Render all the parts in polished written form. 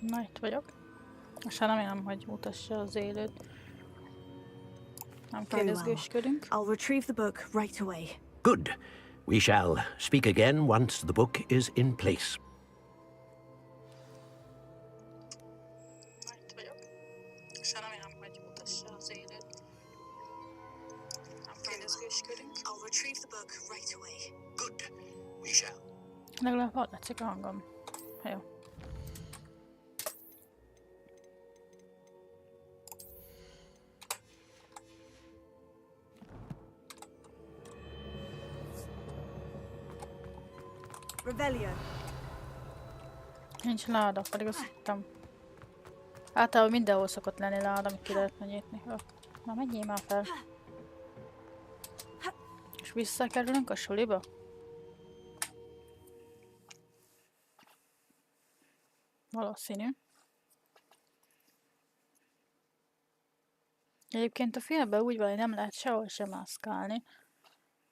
Na, itt vagyok. Most már remélem, hogy mutassa az élőt. Nem kérdezgősködünk. I'll retrieve the book right away. Good. We shall speak again once the book is in place. Itt vagyok. Most már remélem, hogy mutassa az élőt. Nem kérdezgősködünk. I'll retrieve the book right away. Good. We shall. Legalább hallatszik a hangom. Jó. Revelio. Nincs láda, pedig azt hittem. Általában mindenhol szokott lenni láda, amit ki lehetne nyitni. Na, menjél már fel. És visszakerülünk a suliba? Valószínű. Egyébként a filmben úgy van, hogy nem lehet sehol sem mászkálni,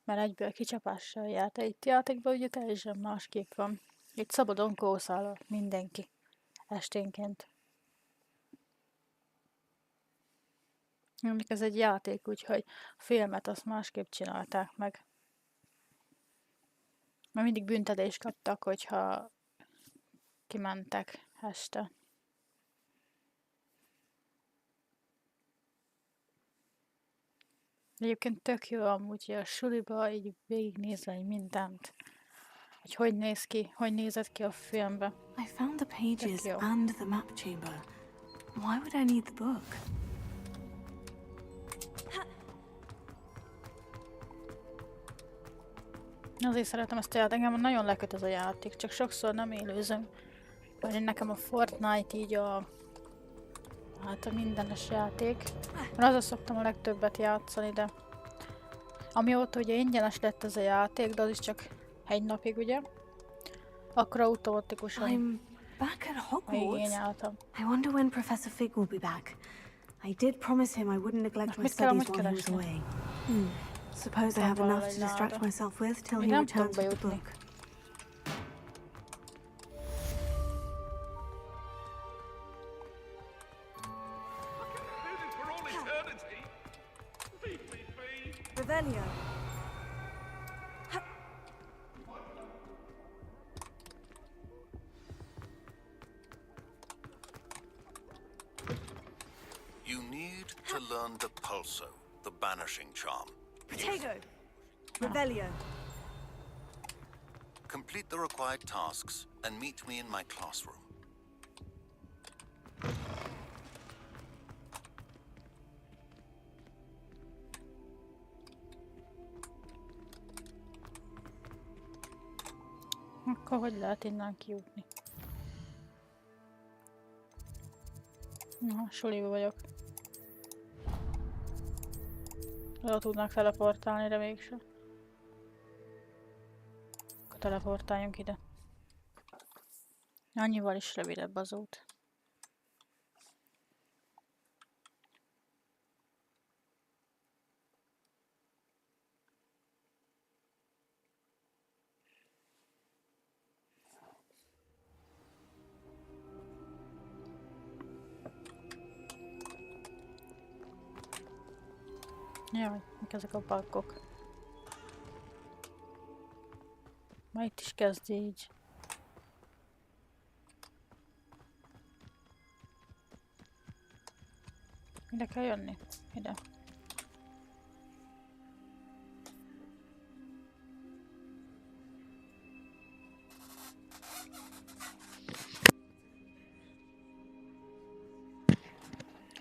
mert egyből kicsapással járt. Itt játékban ugye teljesen másképp van. Itt szabadon kószál mindenki esténként. Ez egy játék, úgyhogy a filmet azt másképp csinálták meg. Mert mindig büntetést kaptak, hogyha kimentek este. Egyébként tök jó amúgy, hogy a suliba így végignézve mindent. Hogy néz ki, hogy nézett ki a filmbe. I found the pages and the map chamber. Why would I need the book? Azért szeretem ezt a játékot, engem nagyon leköt ez a játék, csak sokszor nem élőzöm. Mert nekem a Fortnite így a mindenes játék. Mert azzal szoktam a legtöbbet játszani, de amióta ugye ingyenes lett ez a játék, de az is csak egy napig, ugye? Akkor automatikusan I'm back at Hogwarts. igényeltem. I wonder when Professor Fig will be back. I did promise him I wouldn't neglect my studies while he was away. Suppose I have enough to distract myself with till he returns with the book. Revelio. You need to learn the pulso, the banishing charm. Potato. Revelio. Complete the required tasks and meet me in my classroom. Akkor hogy lehet innen kijutni? Na, suliba vagyok. Oda tudnak teleportálni, de mégsem. Akkor teleportáljunk ide. Annyival is rövidebb az út. Jaj, mik ezek a bakkok. Ma itt is kezd így. Ide kell jönni? Ide.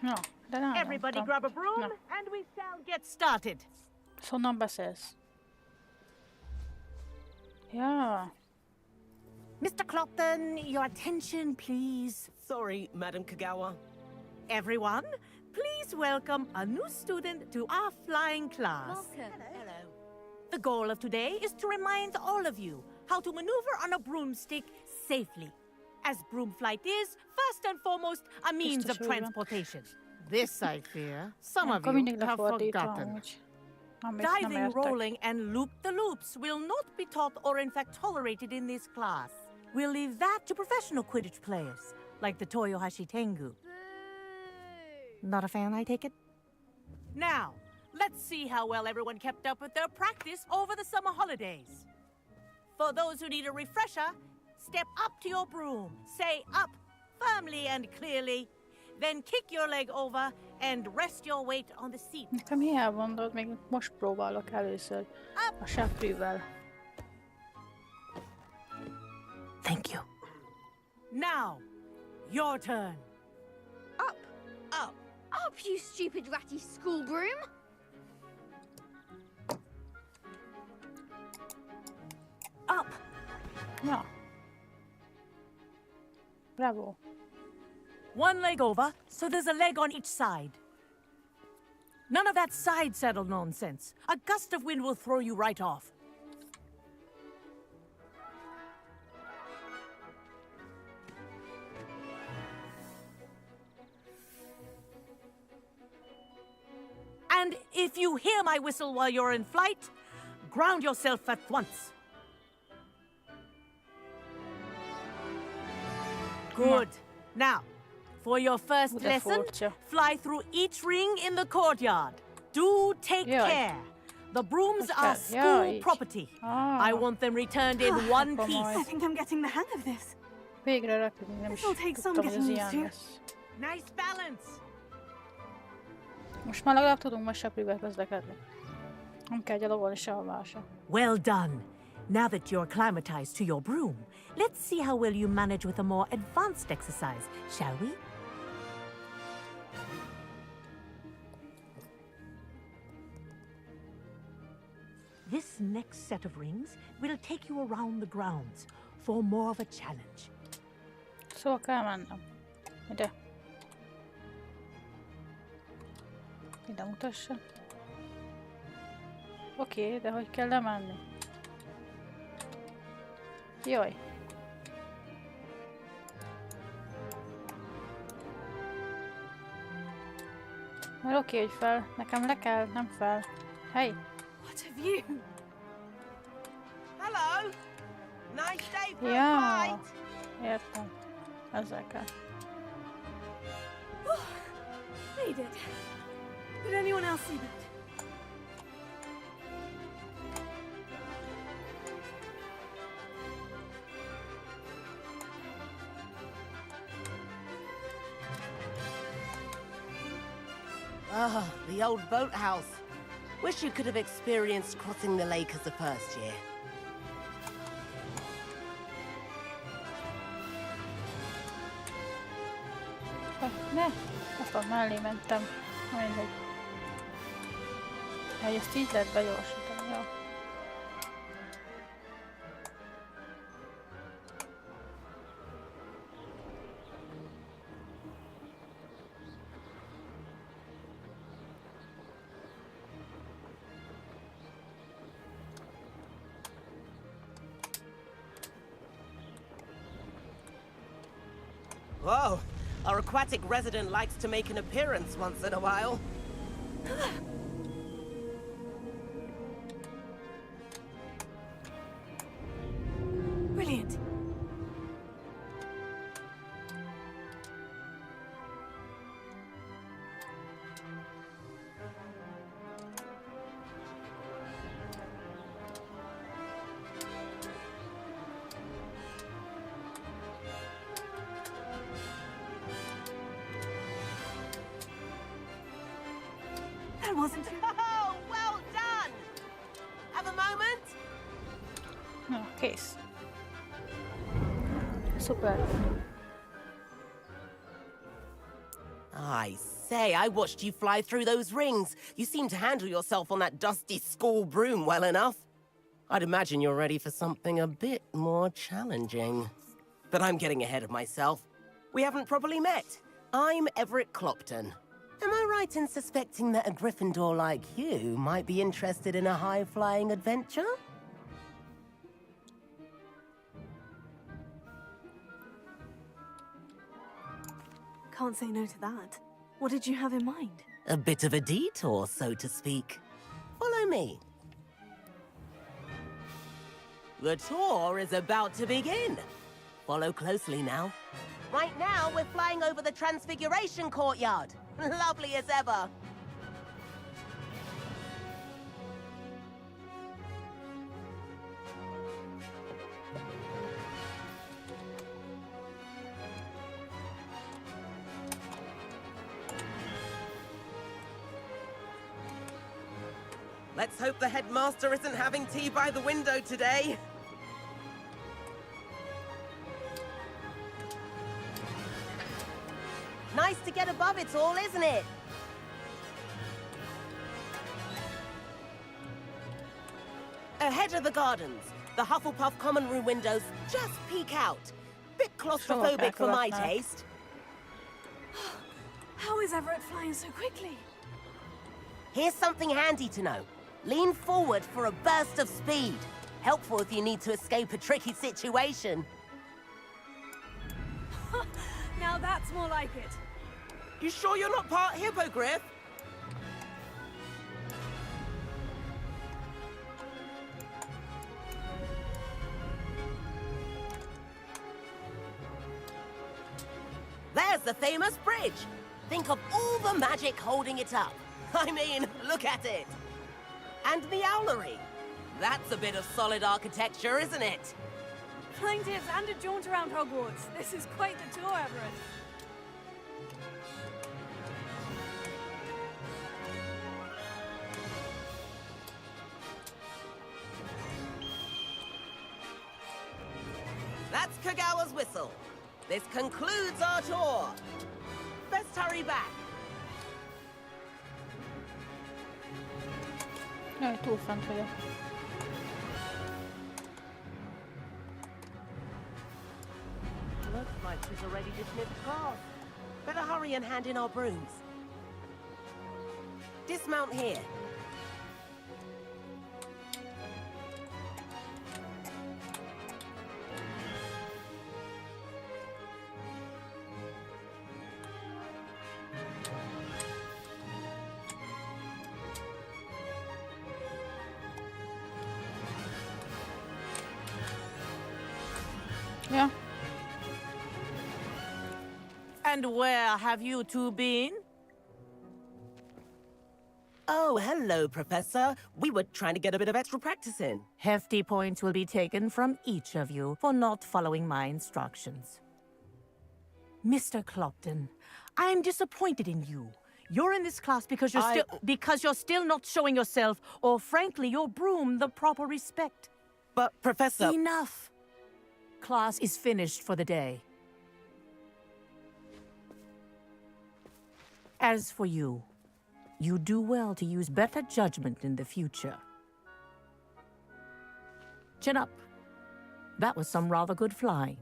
No, de nem. Everybody grab a broom and we shall get started. Honnan beszélsz? Ja. Mr. Clopton, your attention, please. Sorry, Madam Kagawa. Everyone, please welcome a new student to our flying class. Welcome. Hello. The goal of today is to remind all of you how to maneuver on a broomstick safely. As broom flight is, first and foremost, a means of transportation. This, I fear, some of you have forgotten. Diving, rolling, and loop-the-loops will not be taught or in fact tolerated in this class. We'll leave that to professional Quidditch players, like the Toyohashi Tengu. Not a fan, I take it? Now, let's see how well everyone kept up with their practice over the summer holidays. For those who need a refresher, step up to your broom, say up firmly and clearly, then kick your leg over and rest your weight on the seat. Nekem hiába mondod, még most próbálok először a seprűvel. Thank you. Now, your turn. Up! Up! Up, you stupid ratty school broom! Up! Ja. Bravo. One leg over, so there's a leg on each side. None of that side saddle nonsense. A gust of wind will throw you right off. And if you hear my whistle while you're in flight, ground yourself at once. Good. Now, for your first lesson, fly through each ring in the courtyard. Do take care. The brooms are school property. I want them returned in one piece. I think I'm getting the hang of this. Végre repülni, nem is This'll take some tudtam, hogy ez getting ilyen used to. lesz. Nice balance. Most már legalább tudunk majd seprűvel közlekedni. Nem kell gyalogolni sehova se. Well done. Now that you're acclimatized to your broom, let's see how well you manage with a more advanced exercise, shall we? This next set of rings will take you around the grounds for more of a challenge. Szóval kell mennem. Ide. Ide mutassa. Oké, de hogy kell lemenni? Jaj. Mert oké, hogy fel. Nekem le kell, nem fel. Hey! What have you? Hello. Nice day for a Ja, fight. értem. Ezzel kell. Made it. Did anyone else see that? Ah, the old boathouse. Wish you could have experienced crossing the lake as the first year. Ne! Azt a mellé mentem. Mindegy. Hogy ezt így lehet begyorsítani, jó. Whoa, our aquatic resident likes to make an appearance once in a while. Brilliant. That wasn't... Oh, well done! Have a moment? Na, kész. Szuper. I say, I watched you fly through those rings. You seem to handle yourself on that dusty school broom well enough. I'd imagine you're ready for something a bit more challenging. But I'm getting ahead of myself. We haven't properly met. I'm Everett Clopton. Am I right in suspecting that a Gryffindor like you might be interested in a high-flying adventure? Can't say no to that. What did you have in mind? A bit of a detour, so to speak. Follow me. The tour is about to begin. Follow closely now. Right now, we're flying over the Transfiguration Courtyard. Lovely as ever. Let's hope the headmaster isn't having tea by the window today. Nice to get above it all, isn't it? Ahead of the gardens, the Hufflepuff common room windows just peek out. Bit claustrophobic for my taste. How is Everett flying so quickly? Here's something handy to know. Lean forward for a burst of speed. Helpful if you need to escape a tricky situation. Now that's more like it. You sure you're not part hippogriff? There's the famous bridge. Think of all the magic holding it up. I mean, look at it. And the owlery. That's a bit of solid architecture, isn't it? Flying tips and a jaunt around Hogwarts. This is quite the tour, Everett. That's Kagawa's whistle. This concludes our tour. Best hurry back. Jaj, túl fent vagyok. Looks like she's already dismissed class. Better hurry and hand in our brooms. Dismount here. Ja. And where have you two been? Oh, hello, Professor. We were trying to get a bit of extra practice in. Hefty points will be taken from each of you for not following my instructions. Mr. Clopton, I'm disappointed in you. You're in this class because you're still not showing yourself, or frankly, your broom the proper respect. But, Professor... Enough! Class is finished for the day. As for you, you do well to use better judgment in the future. Chin up. That was some rather good flying.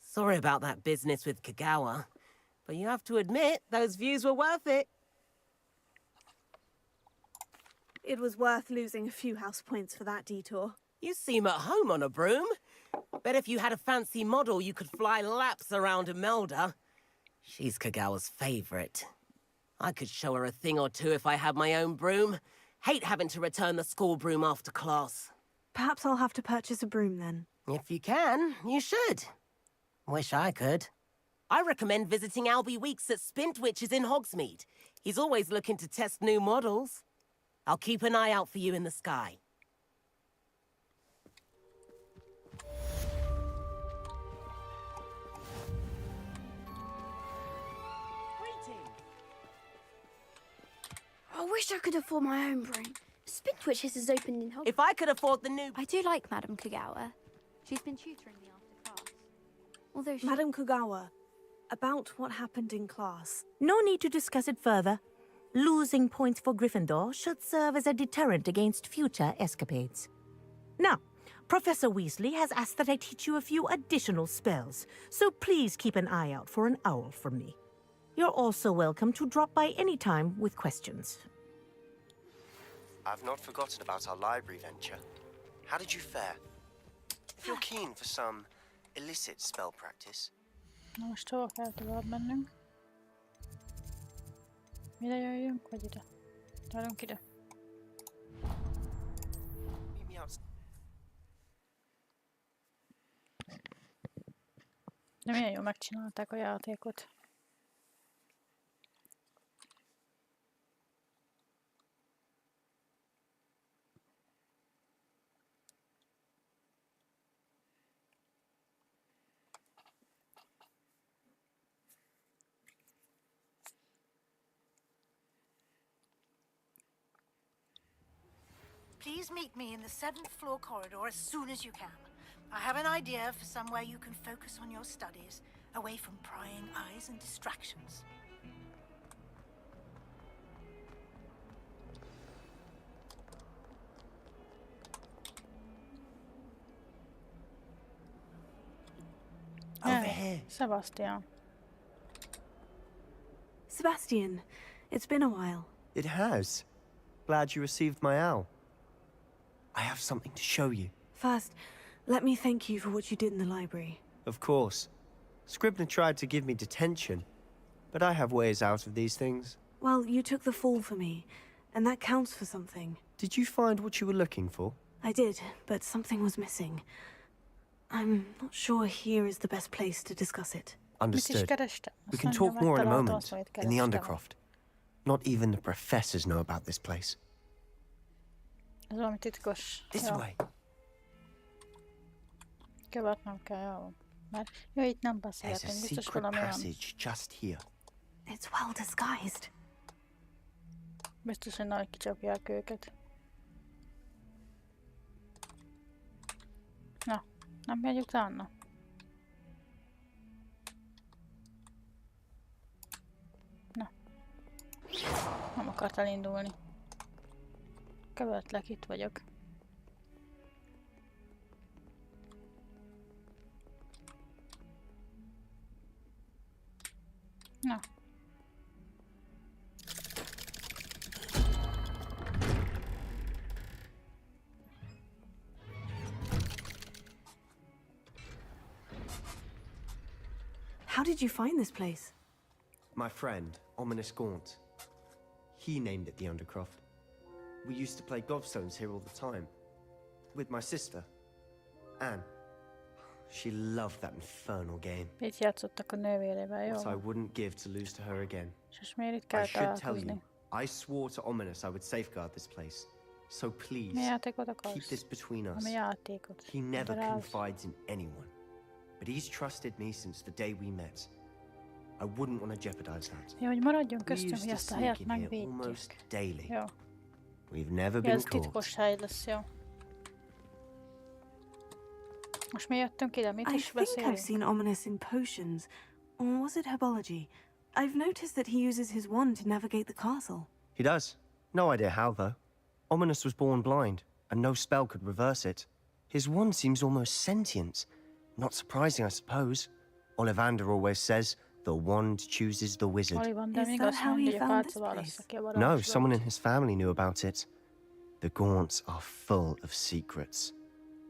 Sorry about that business with Kagawa, but you have to admit, those views were worth it. It was worth losing a few house points for that detour. You seem at home on a broom. Bet if you had a fancy model, you could fly laps around Imelda. She's Kagawa's favorite. I could show her a thing or two if I had my own broom. Hate having to return the school broom after class. Perhaps I'll have to purchase a broom then. If you can, you should. Wish I could. I recommend visiting Albie Weeks at Spintwitches in Hogsmeade. He's always looking to test new models. I'll keep an eye out for you in the sky. I wish I could afford my own broom. Spintwitches is opened in Hogwarts. If I could afford the new... I do like Madame Kagawa. She's been tutoring me after class. Although she... Madame Kagawa, about what happened in class. No need to discuss it further. Losing points for Gryffindor should serve as a deterrent against future escapades. Now, Professor Weasley has asked that I teach you a few additional spells, so please keep an eye out for an owl from me. You're also welcome to drop by any time with questions. I've not forgotten about our library venture. How did you fare? If you're keen for some illicit spell practice. Na most hova kell tovább mennünk? Mire jöjjünk, vagy ide? Várjunk ide. Meet me outside. De milyen jól megcsinálták a játékot. Please meet me in the 7th floor corridor as soon as you can. I have an idea for somewhere you can focus on your studies, away from prying eyes and distractions. Over here. Sebastian. Sebastian, it's been a while. It has. Glad you received my owl. I have something to show you. First, let me thank you for what you did in the library. Of course. Scribner tried to give me detention, but I have ways out of these things. Well, you took the fall for me, and that counts for something. Did you find what you were looking for? I did, but something was missing. I'm not sure here is the best place to discuss it. Understood. Kerestem. We Azt can mondja, talk more in a megtaláltam moment, azt, amit in the kerestem. Undercroft. Not even the professors know about this place. Ez valami titkos. This Jó. way. Követnem kell, jó. Mert jó, itt nem There's a beszélhetünk, biztos secret valami olyan. passage just here. It's well disguised. Biztos, hogy nagy kicsapják őket. Na, nem megy utána? Na. Nem akart elindulni. Követlek, itt vagyok. Na. How did you find this place? My friend, Ominous Gaunt. He named it the Undercroft. We used to play gobstones here all the time. With my sister, Anne. She loved that infernal game. Itt játszottak a nővérével, jó? What I wouldn't give to lose to her again. És miért itt I kell should tell you, találkozni? I swore to Ominous I would safeguard this place. So Mi please, játékot keep akarsz? this between us. Ami játékot. He never Magyarázd. confides in anyone. But he's trusted me since the day we met. I wouldn't want to jeopardize that. Jó, hogy maradjon We köztünk, used hogy to ezt a sneak helyet in here megvédjük. almost daily. Jó. We've never Ja, been ez caught. titkos hely lesz, jó. Most mi jöttünk ide, mit I is think I've beszélünk? seen Ominous in potions. Or was it herbology? I've noticed that he uses his wand to navigate the castle. He does. No idea how, though. Ominous was born blind, and no spell could reverse it. His wand seems almost sentient. Not surprising, I suppose. Ollivander always says, the wand chooses the wizard. Ollivander Is még that azt how he mondja, hogy found Pálca this válassza ki a No, varázslatot. someone in his family knew about it. The Gaunts are full of secrets.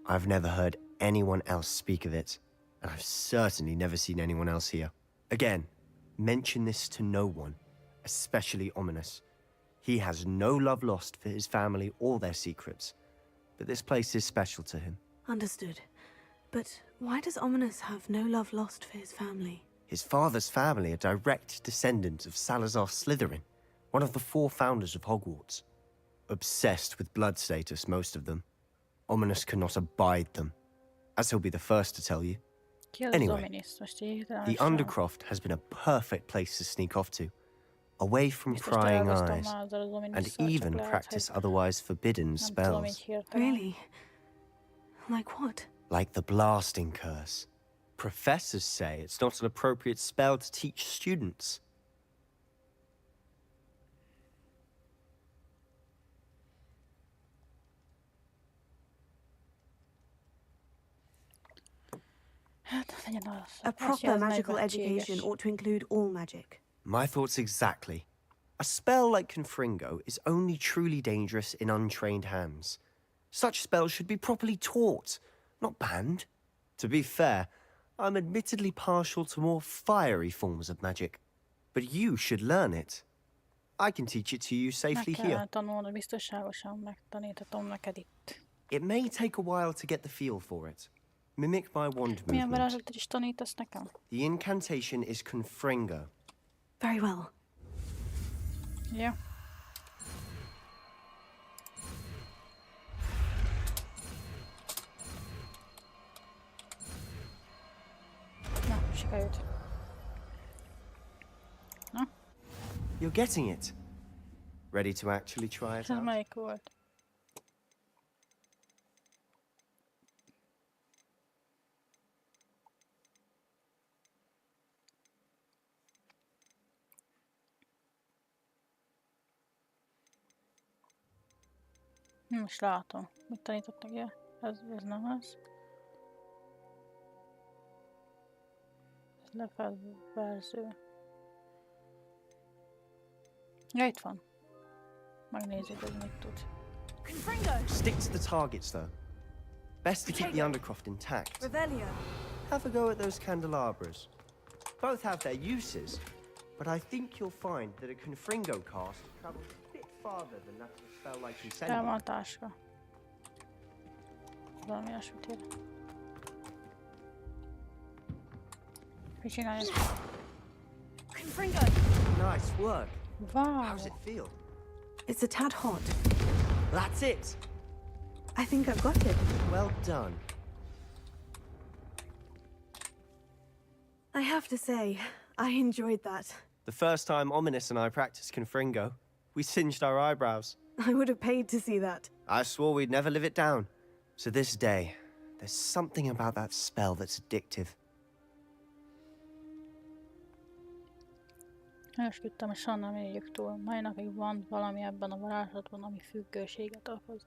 I've never heard anyone else speak of it, and I've certainly never seen anyone else here. Again, mention this to no one, especially Ominous. He has no love lost for his family or their secrets, but this place is special to him. Understood. But why does Ominous have no love lost for his family? His father's family are direct descendants of Salazar Slytherin, one of the 4 founders of Hogwarts. Obsessed with blood status, most of them. Ominous cannot abide them, as he'll be the first to tell you. Ki az Anyway, Dominis? Most így hirtelen The sem. Undercroft has been a perfect place to sneak off to, away from Biztos prying találkoztam eyes, már azzal az and Dominisszal, csak even lehet, practice hogy otherwise forbidden nem tudom így spells, hirtelen. Really? Like what? like the blasting curse. Professors say it's not an appropriate spell to teach students. Hát, legyen az. A Azt proper jelzi, magical nevetséges. education ought to include all magic. My thoughts exactly. A spell like Confringo is only truly dangerous in untrained hands. Such spells should be properly taught, not banned. To be fair, I'm admittedly partial to more fiery forms of magic, but you should learn it. I can teach it to you safely Meg kellene here. tanulni, biztonságosan megtanítatom neked itt. It may take a while to get the feel for it. Mimic my wand Milyen movement. varázslatot is tanítasz nekem? The incantation is Confringo. Very well. Ja. Na, sikerült. Na, You're getting it. Ready to actually try it ez out? melyik volt? Most látom. Mit tanítottak el? Ez nem az. Ez lefelverző. Ja, itt van. Megnézzük, hogy mit tud. Stick to the targets, though. Best to keep the Undercroft intact. Revelio. Have a go at those candelabras. Both have their uses, but I think you'll find that a Confringo cast travels a bit farther than that of a spell like Incendio. Van a táska. Valami olyasmit ír. Mit csináljuk? Nice work. Wow! How's it feel? It's a tad hot. That's it. I think I've got it. Well done. I have to say, I enjoyed that. The first time Ominous and I practiced Confringo, we singed our eyebrows. I would have paid to see that. I swore we'd never live it down. So this day, there's something about that spell that's addictive. Esküdtem, és soha nem éljük túl. Mai napig van valami ebben a varázslatban, ami függőséget okoz.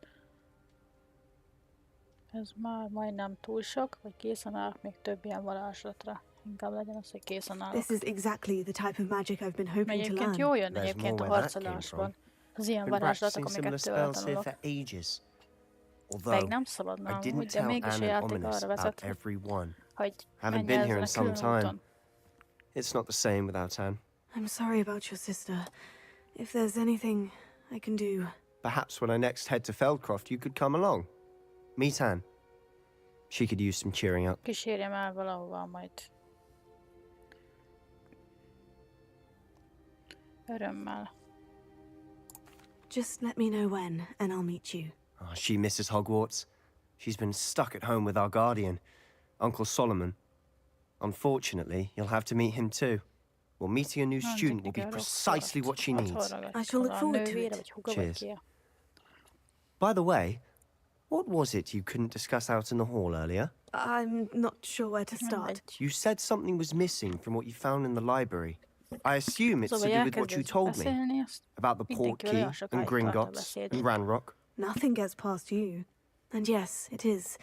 Ez már majdnem túl sok, vagy készen állok még több ilyen varázslatra. Inkább legyen az, hogy készen állok. This is exactly the type of magic I've been hoping to Egyébként learn. jól jön There's egyébként a more where that came harcolásban. from. Az ilyen Been varázslatok, practicing amiket similar tőle spells here tanulok. for ages. Pedig Although, nem szabadna I amúgy, didn't de tell mégis a Anne and játék Ominous arra about vezet, every one. hogy Haven't menj been el here in ezen a some külön time. úton. It's not the same without Anne. I'm sorry about your sister. If there's anything I can do... Perhaps when I next head to Feldcroft, you could come along. Meet Anne. She could use some cheering up. Kísérjem el valahova majd. Örömmel. Just let me know when, and I'll meet you. Oh, she misses Hogwarts. She's been stuck at home with our guardian, Uncle Solomon. Unfortunately, you'll have to meet him too. Well, meeting a new student will be precisely what she needs. I shall look forward to it. Cheers. By the way, what was it you couldn't discuss out in the hall earlier? I'm not sure where to start. You said something was missing from what you found in the library. I assume it's to do with what you told me about the Portkey and Gringotts and Ranrock. Nothing gets past you. And yes, it is.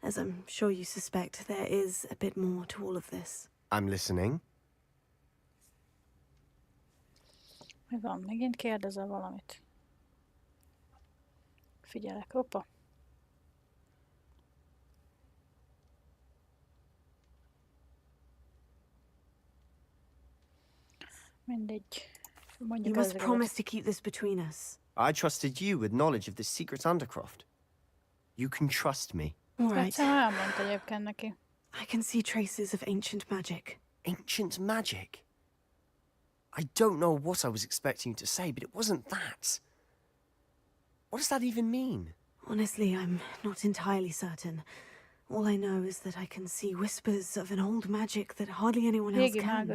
As I'm sure you suspect, there is a bit more to all of this. I'm listening. Mi van? Megint kérdezel valamit? Figyelek, hoppa. Mindegy. You must promise to keep this between us. I trusted you with knowledge of the secret Undercroft. You can trust me. All right. Elmondta egyébként neki. I can see traces of ancient magic. Ancient magic? I don't know what I was expecting you to say, but it wasn't that. What does that even mean? Honestly, I'm not entirely certain. All I know is that I can see whispers of an old magic that hardly anyone else can.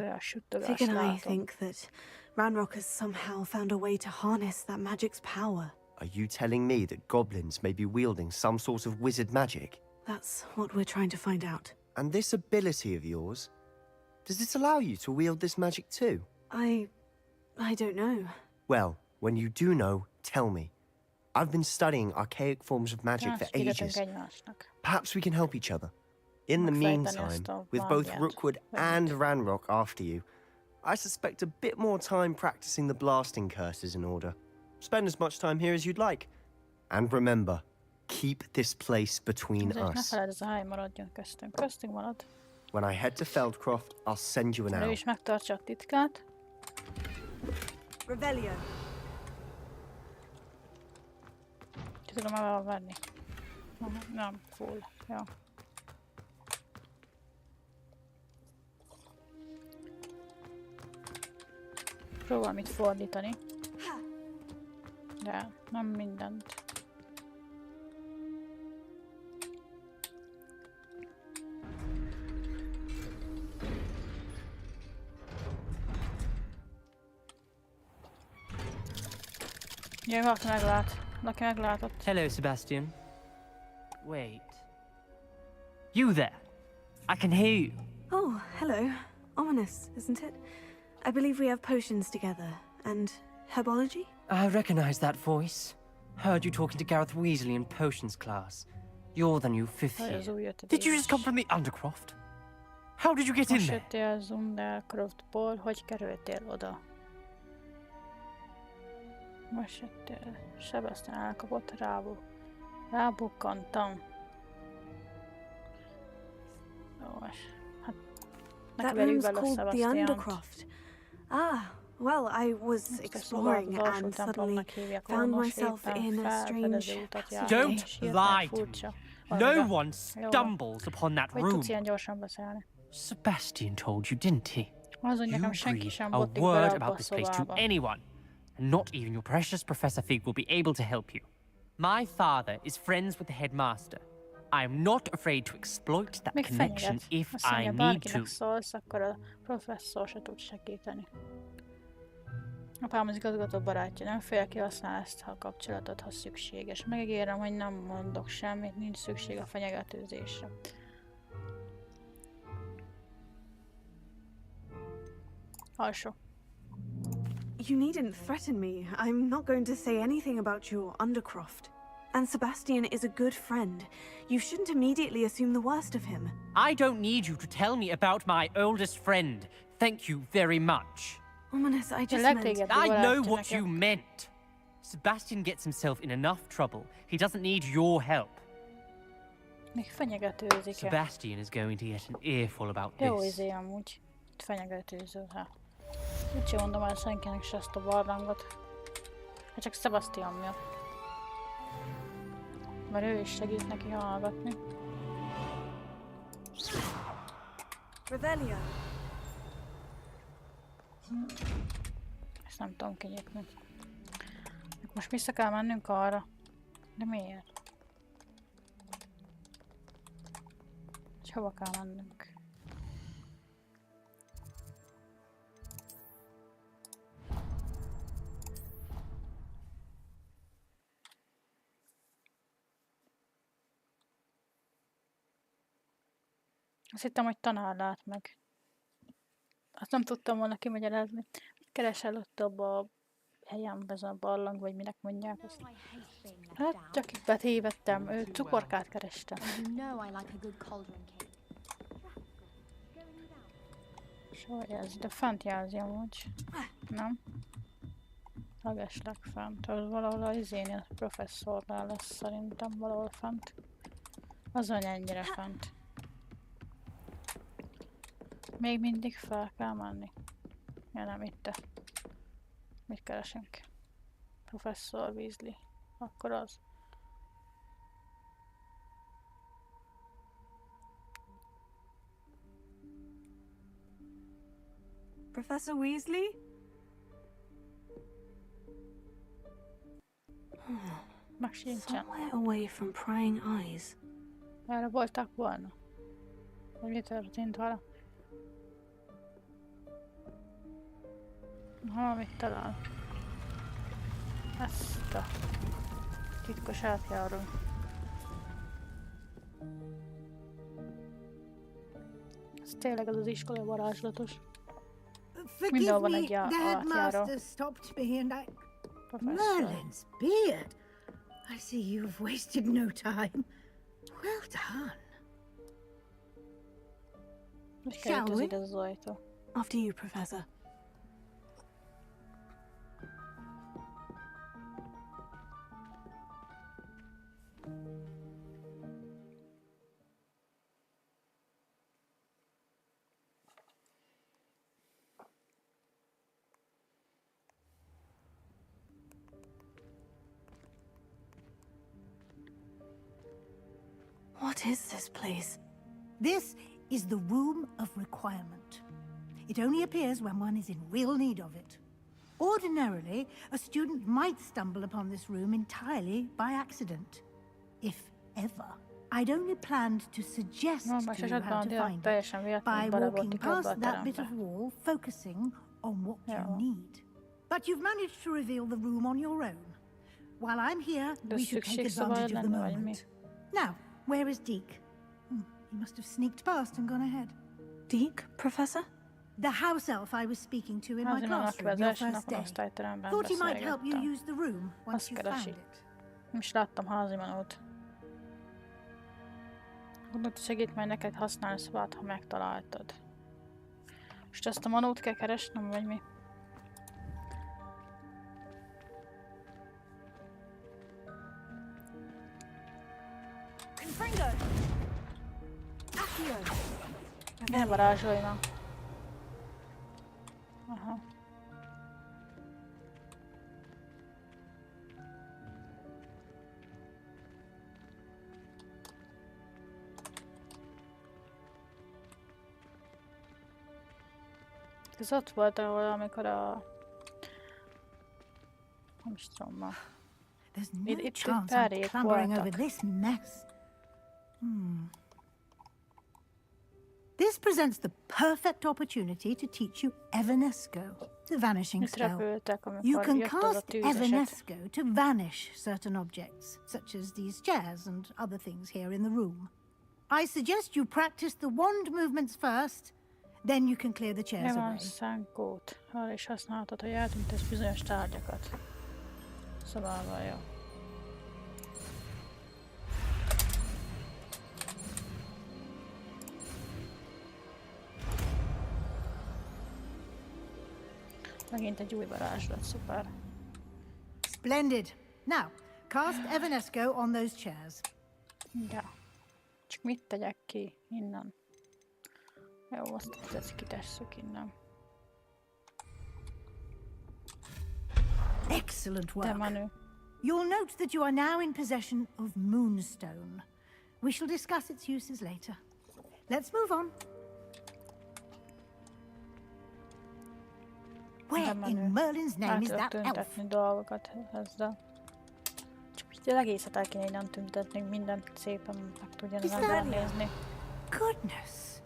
Fig and I think that Ranrock has somehow found a way to harness that magic's power. Are you telling me that goblins may be wielding some sort of wizard magic? That's what we're trying to find out. And this ability of yours, does it allow you to wield this magic too? I don't know. Well, when you do know, tell me. I've been studying archaic forms of magic for ages. Perhaps we can help each other. In the meantime, with both Rookwood and Ranrock after you, I suspect a bit more time practicing the blasting curse is in order. Spend as much time here as you'd like. And remember, keep this place between us. When I head to Feldcroft, I'll send you an owl. Ő is megtartsa a titkát. Revelio. Tudom elvenni. Nem, full. Ja. Próbálom itt fordítani. De nem mindent. Jön, valaki meglát. Valaki meglátott. Hello, Sebastian. Wait. You there? I can hear you. Oh, hello. Ominous, isn't it? I believe we have potions together. And herbology? I recognize that voice. Heard you talking to Gareth Weasley in potions class. You're the new 5th year. Did you just come from the Undercroft? How did you get in Most there? jöttél az Undercroftból, hogy kerültél oda? Most jöttél. Sebastian elkapott, rábukkantam. Jó, hát That room's called the Undercroft. Ah, well, I was exploring and suddenly found myself in a strange passageway. Don't lie to me. No one stumbles upon that room. Sebastian told you, didn't he? You breathe a word about this place to anyone, and not even your precious Professor Fig will be able to help you. My father is friends with the headmaster. I am not afraid to exploit that connection if I need to. Szólsz, akkor a professzor se tud segíteni. Apám az igazgató barátja, nem fél kihasználni ezt a kapcsolatot, ha szükséges. Megígérem, hogy nem mondok semmit, nincs szükség a fenyegetőzésre. Alsó. You needn't threaten me. I'm not going to say anything about your Undercroft. And Sebastian is a good friend. You shouldn't immediately assume the worst of him. I don't need you to tell me about my oldest friend. Thank you very much. Ominous, I just meant... I know what you meant. Sebastian gets himself in enough trouble. He doesn't need your help. Még fenyegetőzik-e? Sebastian is going to get an earful about Jó this. izé amúgy. Itt fenyegetőző, hát. Úgyse mondom el senkinek se ezt a barlangot. Hát csak Sebastian miatt. Mert ő is segít neki hallgatni. Revelio. Ezt nem tudom kinyitni. Most vissza kell mennünk arra. De miért? És hova kell mennünk? Azt hittem, hogy tanár lát meg. Azt nem tudtam volna kimagyarázni. Keresel ott abba a helyen, ezen a barlang, vagy minek mondják azt. Hát csak itt betévedtem, ő cukorkát kerestem. Soha jelzi, de fent jelzi amúgy. Nem? Legesleg fent. Az valahol az izénél professzornál lesz szerintem valahol fent. Azon ennyire fent. Még mindig fel kell menni. Ja nem, itt. Mit keresünk? Professzor Weasley. Akkor az. Professor Weasley? Meg sincsen. Somewhere away from prying eyes. Erre voltak volna. Hogy mi történt vele? Valamit talál. Ezt a titkos átjáró. Ez tényleg az iskola varázslatos. Forgive me, the headmaster stopped me and I... Merlin's beard! I see you've wasted no time. Well done. Shall we? After you, Professor. What is this place? This is the Room of Requirement. It only appears when one is in real need of it. Ordinarily, a student might stumble upon this room entirely by accident. If ever. I'd only planned to suggest to you how to find it by walking past that bit of wall, focusing on what you need. But you've managed to reveal the room on your own. While I'm here, we should take advantage of the moment. Now, where is Deke? He must have sneaked past and gone ahead. Deke, Professor? The house elf I was speaking to in my classroom your first day. Thought he might help you use the room once you found it. Nem is láttam házimanót. Gondolt, segít majd neked használni szobát, ha megtaláltad. Most ezt a manót kell keresnem, vagy mi? Ne varázsolj már. Aha. Ez ott volt, ahol amikor a... Nem is tudom ma. There's no chance I'm clambering over this mess. This presents the perfect opportunity to teach you Evanesco, the vanishing spell. You can cast Evanesco to vanish certain objects, such as these chairs and other things here in the room. I suggest you practice the wand movements first, then you can clear the chairs away. Szánkót. Arra is használhatod, hogy eltüntesz bizonyos tárgyakat. Szóval jó. Megint egy új varázslat, szuper. Splendid. Now, cast Evanesco on those chairs. Ja. Csak mit tegyek ki innen? Jó, azt kitesszük innen. Excellent work. You'll note that you are now in possession of Moonstone. We shall discuss its uses later. Let's move on. Where in Merlin's name is that elf? Dolgokat ezzel. Csak így egészet el kéne innen tüntetni, mindent szépen meg tudjon az ember nézni. Goodness.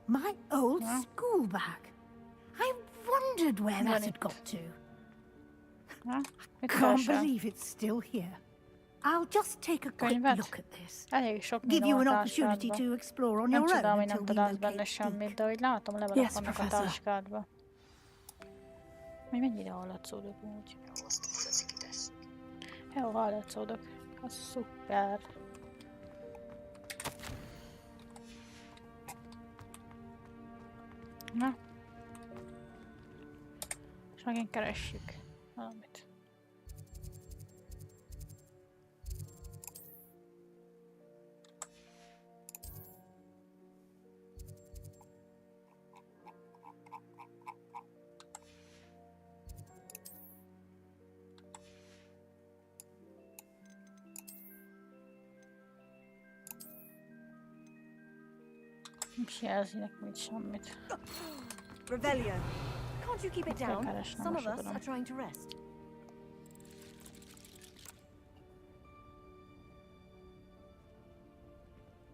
My old school bag. I wondered where that had got to. Can't believe it's still here. I'll just take a quick look at this. Give you an opportunity to explore on your own until we locate semmit, de hogy látom levelek vannak a táskádba. Hogy mennyire hallatszódok úgy. Jó, hallatszódok. Az szuper. Na. És megint keressük valamit. Revelio, can't you keep it down? Some of us are trying to rest.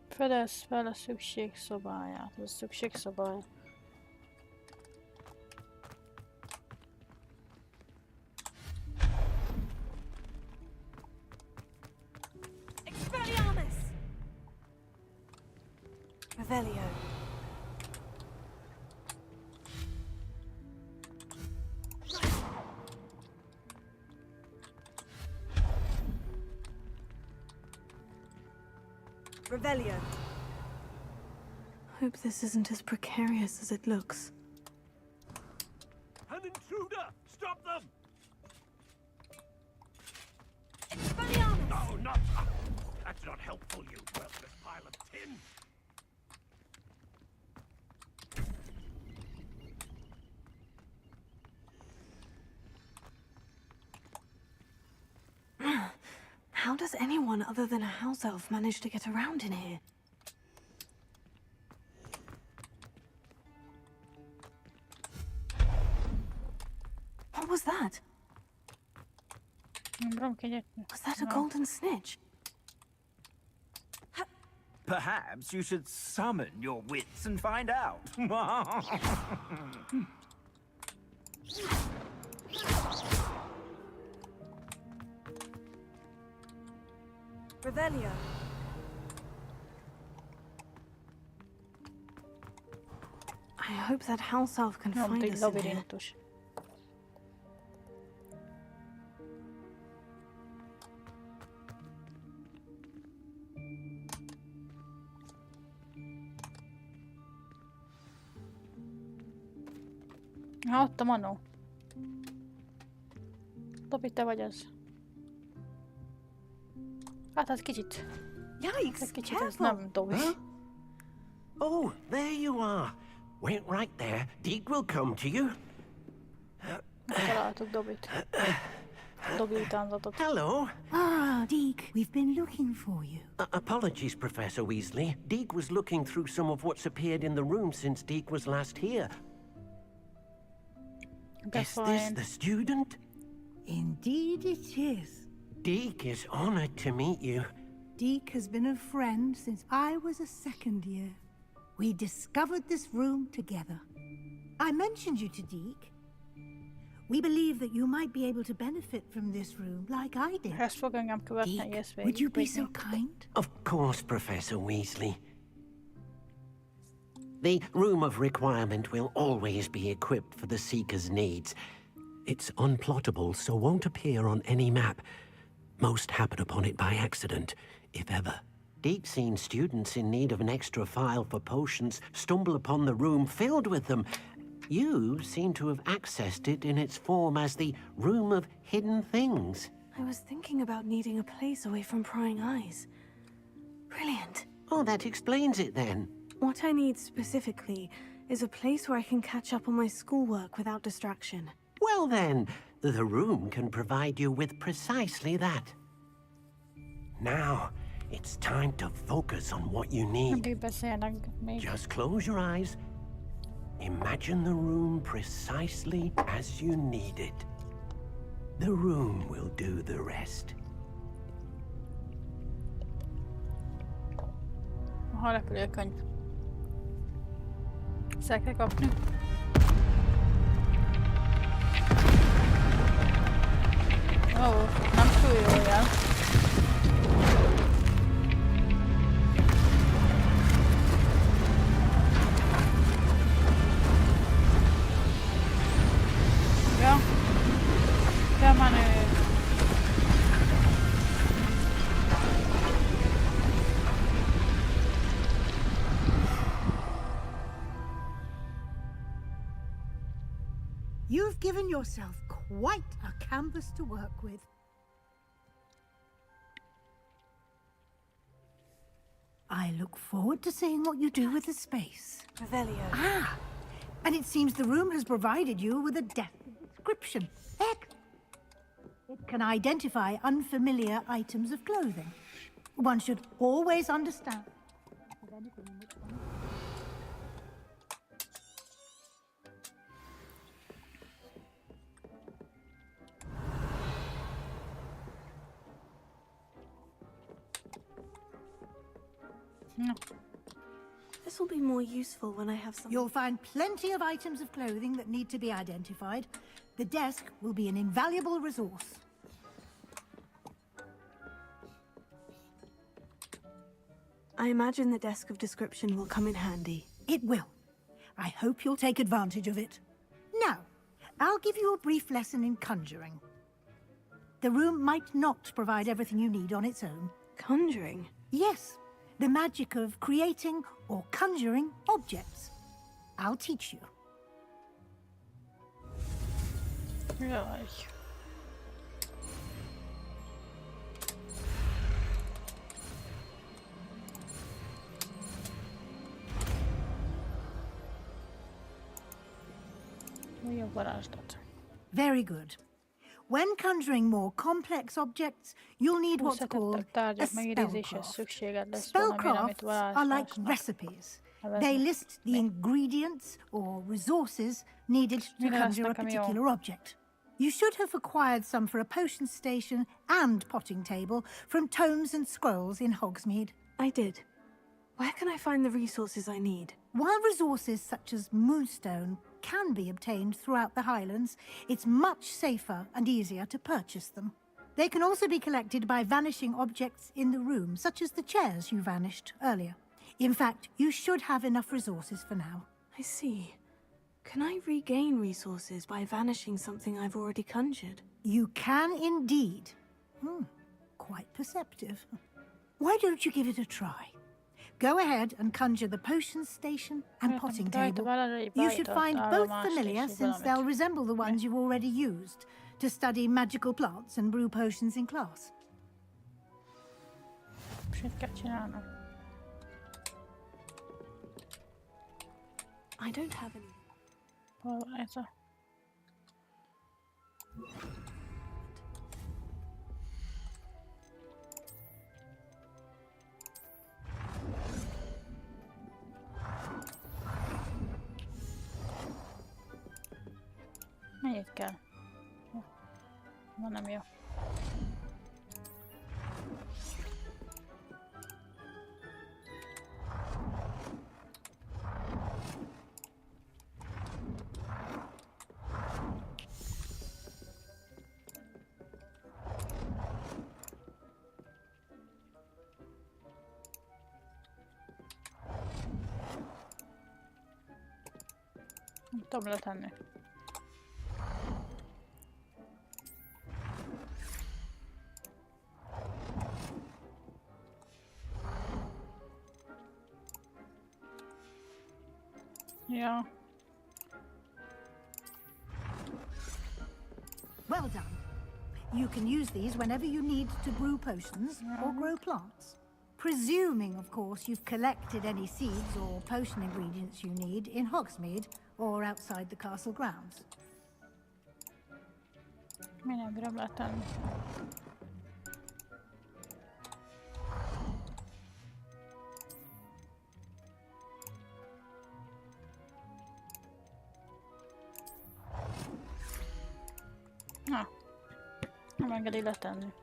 Fedez fel a szükségszobáját. Ez a szükségszobája. Revelio. Revelio. Hope this isn't as precarious as it looks. An intruder! Stop them! Expelliarmus! No, not... That's not helpful, you worthless pile of tin! How does anyone other than a house elf manage to get around in here? What was that? Was that a golden snitch? Perhaps you should summon your wits and find out. Revelio. I hope that house elf can find us in here. Ott a manó. Tobi, te vagy az. Hát az kicsit. Yikes! Kicsit ez nem Tobi. Huh? Oh, there you are. Wait right there. Deke will come to you. Találtuk Dobit. Dobi utánzatot. Hello. Ah, Deke, we've been looking for you. Apologies, Professor Weasley. Deke was looking through some of what's appeared in the room since Deke was last here. Is this the student? Indeed it is. Deke is honored to meet you. Deke has been a friend since I was a second year. We discovered this room together. I mentioned you to Deke. We believe that you might be able to benefit from this room like I did. Deke, would you be so kind? Of course, Professor Weasley. The Room of Requirement will always be equipped for the Seeker's needs. It's unplottable, so won't appear on any map. Most happen upon it by accident, if ever. Deke's seen students in need of an extra file for potions stumble upon the room filled with them. You seem to have accessed it in its form as the Room of Hidden Things. I was thinking about needing a place away from prying eyes. Brilliant. Oh, that explains it then. What I need specifically is a place where I can catch up on my schoolwork without distraction. Well then, the room can provide you with precisely that. Now, it's time to focus on what you need. Just close your eyes. Imagine the room precisely as you need it. The room will do the rest. Aha, repülőkönyv. Össze kell kapni. Ó, nem túl jó jel. Ja. Bemenő. You've given yourself quite a canvas to work with. I look forward to seeing what you do with the space. Revelio. Ah! And it seems the room has provided you with a description. Heck! It can identify unfamiliar items of clothing. One should always understand. No. This will be more useful when I have some... You'll find plenty of items of clothing that need to be identified. The desk will be an invaluable resource. I imagine the desk of description will come in handy. It will. I hope you'll take advantage of it. Now, I'll give you a brief lesson in conjuring. The room might not provide everything you need on its own. Conjuring? Yes. The magic of creating or conjuring objects. I'll teach you. Jaj. Újabb varázslat. Very good. When conjuring more complex objects, you'll need what's called a spellcraft. Spellcrafts are like recipes. They list the ingredients or resources needed to conjure a particular object. You should have acquired some for a potion station and potting table from tomes and scrolls in Hogsmeade. I did. Where can I find the resources I need? While resources such as moonstone can be obtained throughout the Highlands, it's much safer and easier to purchase them. They can also be collected by vanishing objects in the room, such as the chairs you vanished earlier. In fact, you should have enough resources for now. I see. Can I regain resources by vanishing something I've already conjured? You can indeed. Quite perceptive. Why don't you give it a try? Go ahead and conjure the potion station and potting table. You should find both familiar, since they'll resemble the ones you've already used to study magical plants and brew potions in class. I don't have any. Mennyit kell? Ma nem jó. Nem tudom letenni. Yeah. Well done. You can use these whenever you need to brew potions or grow plants. Presuming, of course, you've collected any seeds or potion ingredients you need in Hogsmeade or outside the castle grounds. Minek grablaten. Na, nem engedi letenni.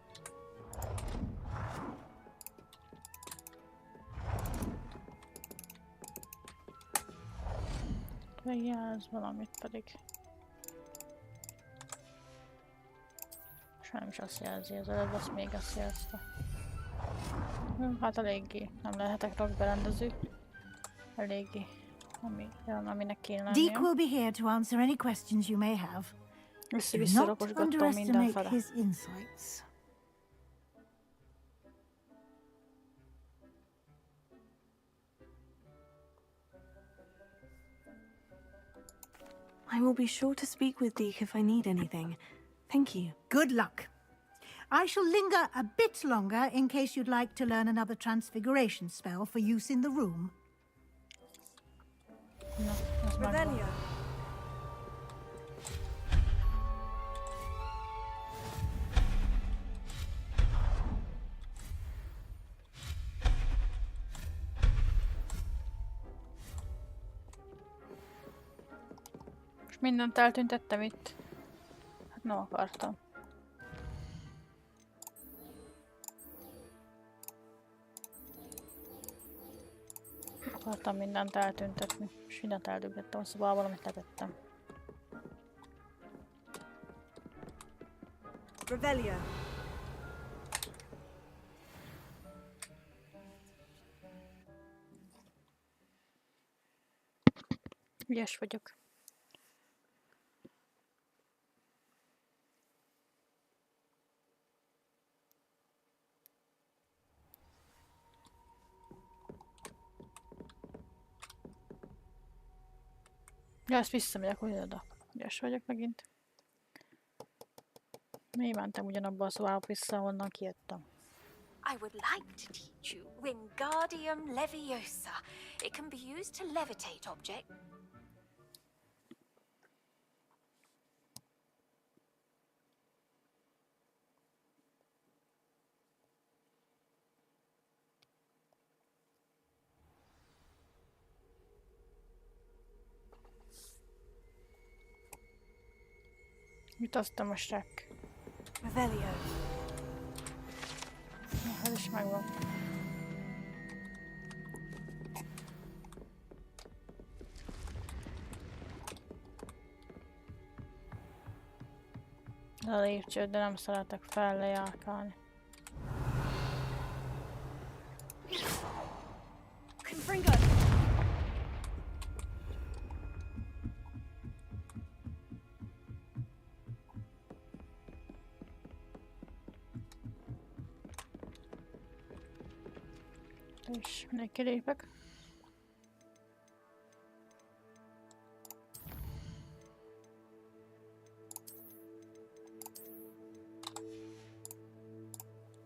Megjelz valamit pedig. És nem is azt jelzi, az előbb azt még azt jelzte. Hát eléggé, nem lehetek rockberendező. Eléggé, aminek kéne lennie. Deke will be here to answer any questions you may have. Össze-vissza rakosgattam mindenfele. His insights. I will be sure to speak with Deke if I need anything. Thank you. Good luck. I shall linger a bit longer in case you'd like to learn another transfiguration spell for use in the room. No, ez Revelio. Mindent eltüntettem itt. Hát nem akartam. Akartam mindent eltüntetni, és mindent elduggettem a szobában, amit letettem. Revelio. Ügyes vagyok. Ja, ezt visszamegyek úgy oda. Ügyes vagyok megint. Mi mentem ugyanabba a szobába vissza, onnan kijöttem. I would like to teach you Wingardium Leviosa. It can be used to levitate objects. Mit azt a mosták? Revelio. Ez is megvan. Ez a lépcső, de nem szeretek fellejárkálni. Confringo. És mindenki lépek.